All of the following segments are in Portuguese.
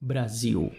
Brasil,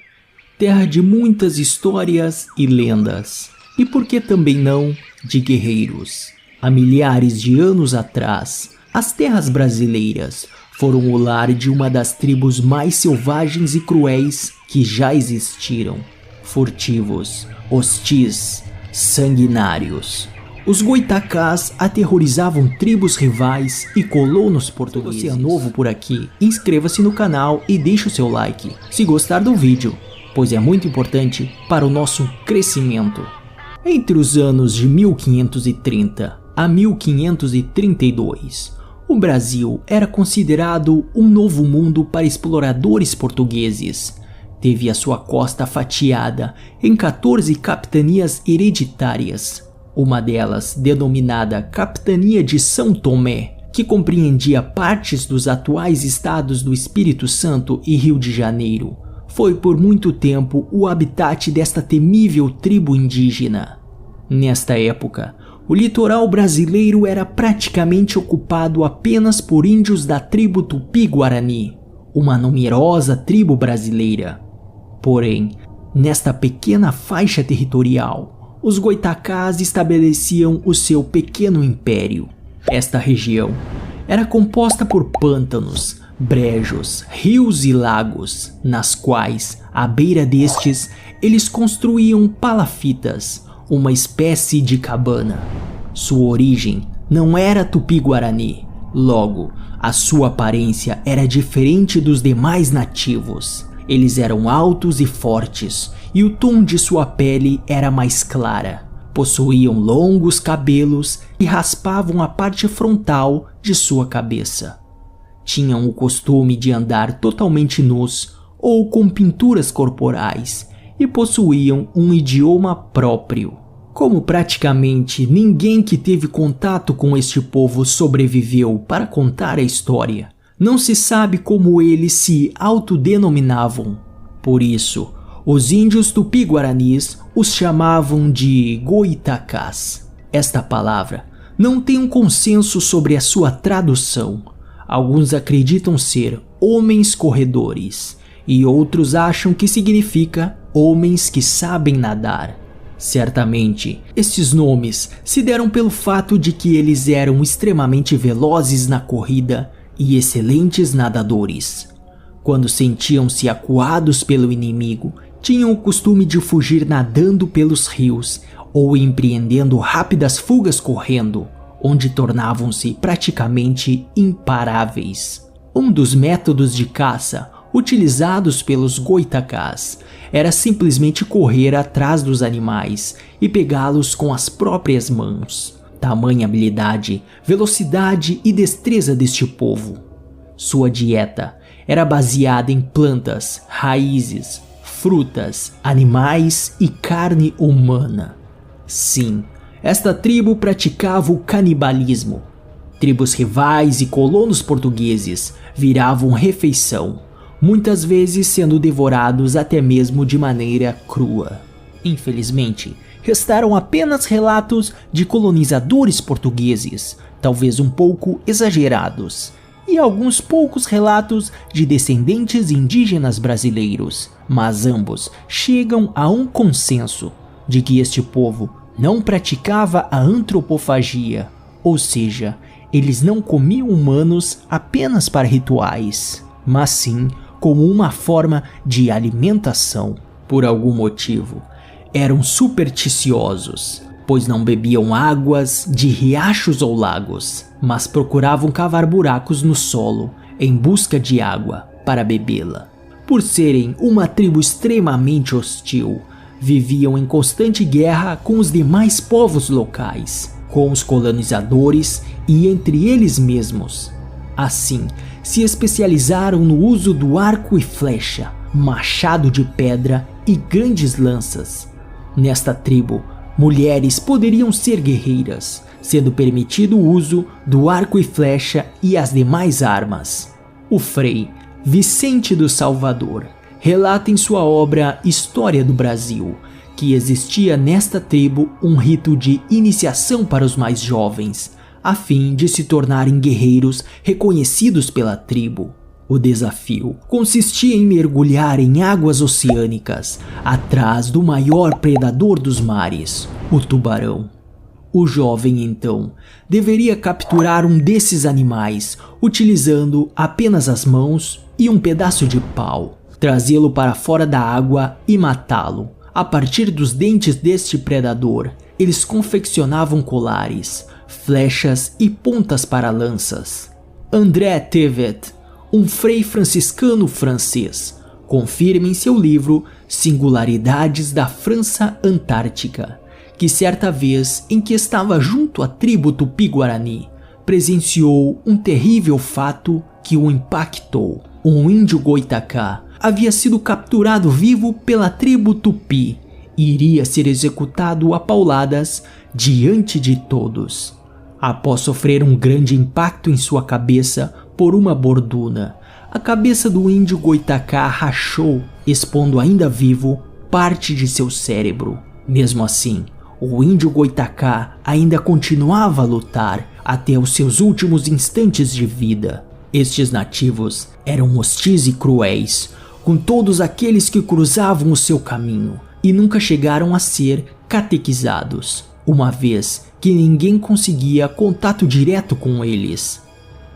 terra de muitas histórias e lendas, e por que também não de guerreiros. Há milhares de anos atrás, as terras brasileiras foram o lar de uma das tribos mais selvagens e cruéis que já existiram. Furtivos, hostis, sanguinários. Os goitacás aterrorizavam tribos rivais e colonos portugueses. Se você é novo por aqui, inscreva-se no canal e deixe o seu like, se gostar do vídeo, pois é muito importante para o nosso crescimento. Entre os anos de 1530 a 1532, o Brasil era considerado um novo mundo para exploradores portugueses. Teve a sua costa fatiada em 14 capitanias hereditárias. Uma delas, denominada Capitania de São Tomé, que compreendia partes dos atuais estados do Espírito Santo e Rio de Janeiro, foi por muito tempo o habitat desta temível tribo indígena. Nesta época, o litoral brasileiro era praticamente ocupado apenas por índios da tribo Tupi-Guarani, uma numerosa tribo brasileira. Porém, nesta pequena faixa territorial, os goitacás estabeleciam o seu pequeno império. Esta região era composta por pântanos, brejos, rios e lagos, nas quais, à beira destes, eles construíam palafitas, uma espécie de cabana. Sua origem não era Tupi-Guarani, logo, a sua aparência era diferente dos demais nativos. Eles eram altos e fortes, e o tom de sua pele era mais clara. Possuíam longos cabelos e raspavam a parte frontal de sua cabeça. Tinham o costume de andar totalmente nus ou com pinturas corporais e possuíam um idioma próprio. Como praticamente ninguém que teve contato com este povo sobreviveu para contar a história, não se sabe como eles se autodenominavam. Por isso, os índios tupi-guaranis os chamavam de goitacás. Esta palavra não tem um consenso sobre a sua tradução. Alguns acreditam ser homens corredores e outros acham que significa homens que sabem nadar. Certamente, estes nomes se deram pelo fato de que eles eram extremamente velozes na corrida e excelentes nadadores. Quando sentiam-se acuados pelo inimigo, tinham o costume de fugir nadando pelos rios ou empreendendo rápidas fugas correndo, onde tornavam-se praticamente imparáveis. Um dos métodos de caça utilizados pelos goitacás era simplesmente correr atrás dos animais e pegá-los com as próprias mãos. Tamanha habilidade, velocidade e destreza deste povo. Sua dieta era baseada em plantas, raízes, frutas, animais e carne humana. Sim, esta tribo praticava o canibalismo. Tribos rivais e colonos portugueses viravam refeição, muitas vezes sendo devorados até mesmo de maneira crua. Infelizmente, restaram apenas relatos de colonizadores portugueses, talvez um pouco exagerados, e alguns poucos relatos de descendentes indígenas brasileiros, mas ambos chegam a um consenso de que este povo não praticava a antropofagia, ou seja, eles não comiam humanos apenas para rituais, mas sim como uma forma de alimentação. Por algum motivo, eram supersticiosos, pois não bebiam águas de riachos ou lagos, mas procuravam cavar buracos no solo em busca de água para bebê-la. Por serem uma tribo extremamente hostil, viviam em constante guerra com os demais povos locais, com os colonizadores e entre eles mesmos. Assim, se especializaram no uso do arco e flecha, machado de pedra e grandes lanças. Nesta tribo, mulheres poderiam ser guerreiras, sendo permitido o uso do arco e flecha e as demais armas. O Frei Vicente do Salvador relata em sua obra História do Brasil que existia nesta tribo um rito de iniciação para os mais jovens, a fim de se tornarem guerreiros reconhecidos pela tribo. O desafio consistia em mergulhar em águas oceânicas, atrás do maior predador dos mares, o tubarão. O jovem, então, deveria capturar um desses animais, utilizando apenas as mãos e um pedaço de pau, trazê-lo para fora da água e matá-lo. A partir dos dentes deste predador, eles confeccionavam colares, flechas e pontas para lanças. André Tevet, um frei franciscano francês, confirma em seu livro Singularidades da França Antártica, que certa vez em que estava junto à tribo Tupi-Guarani, presenciou um terrível fato que o impactou. Um índio Goitacá havia sido capturado vivo pela tribo Tupi e iria ser executado a pauladas diante de todos. Após sofrer um grande impacto em sua cabeça por uma borduna, a cabeça do índio Goitacá rachou, expondo ainda vivo parte de seu cérebro. Mesmo assim, o índio Goitacá ainda continuava a lutar até os seus últimos instantes de vida. Estes nativos eram hostis e cruéis com todos aqueles que cruzavam o seu caminho e nunca chegaram a ser catequizados, uma vez que ninguém conseguia contato direto com eles.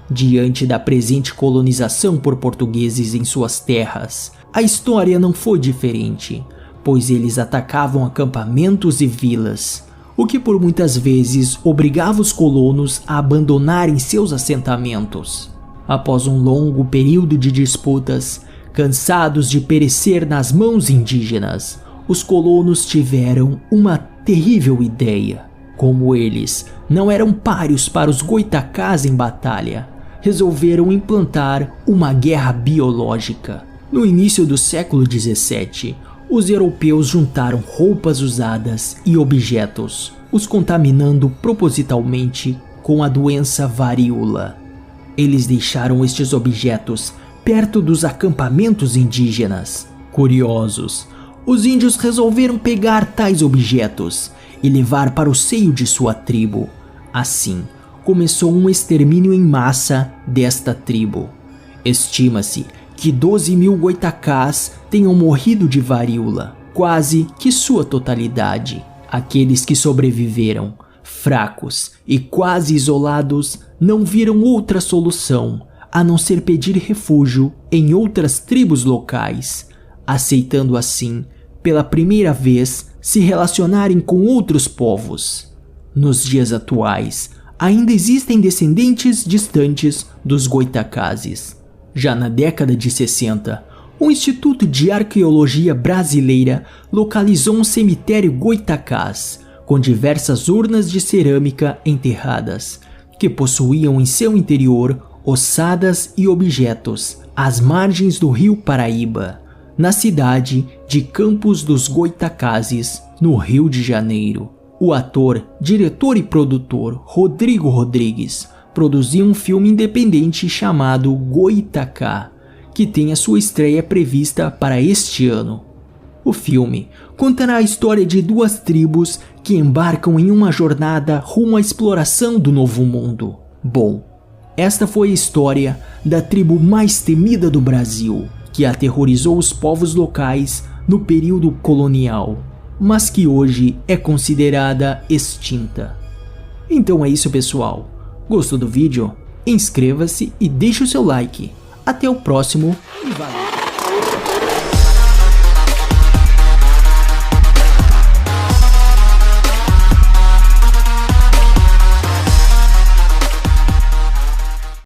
Diante da presente colonização por portugueses em suas terras, a história não foi diferente, pois eles atacavam acampamentos e vilas, o que por muitas vezes obrigava os colonos a abandonarem seus assentamentos. Após um longo período de disputas, cansados de perecer nas mãos indígenas, os colonos tiveram uma terrível ideia. Como eles não eram páreos para os Goitacás em batalha, resolveram implantar uma guerra biológica. No início do século XVII, os europeus juntaram roupas usadas e objetos, os contaminando propositalmente com a doença varíola. Eles deixaram estes objetos perto dos acampamentos indígenas. Curiosos, os índios resolveram pegar tais objetos e levar para o seio de sua tribo. Assim, começou um extermínio em massa desta tribo. Estima-se que 12.000 Goitacás tenham morrido de varíola, quase que sua totalidade. Aqueles que sobreviveram, fracos e quase isolados, não viram outra solução a não ser pedir refúgio em outras tribos locais, aceitando assim, pela primeira vez, se relacionarem com outros povos. Nos dias atuais, ainda existem descendentes distantes dos Goitacazes. Já na década de 60, o Instituto de Arqueologia Brasileira localizou um cemitério Goitacás, com diversas urnas de cerâmica enterradas, que possuíam em seu interior ossadas e objetos, às margens do rio Paraíba, na cidade de Campos dos Goitacazes, no Rio de Janeiro. O ator, diretor e produtor Rodrigo Rodrigues produziu um filme independente chamado Goitacá, que tem a sua estreia prevista para este ano. O filme contará a história de duas tribos que embarcam em uma jornada rumo à exploração do Novo Mundo. Bom, esta foi a história da tribo mais temida do Brasil, que aterrorizou os povos locais no período colonial, mas que hoje é considerada extinta. Então é isso, pessoal. Gostou do vídeo? Inscreva-se e deixe o seu like. Até o próximo e valeu!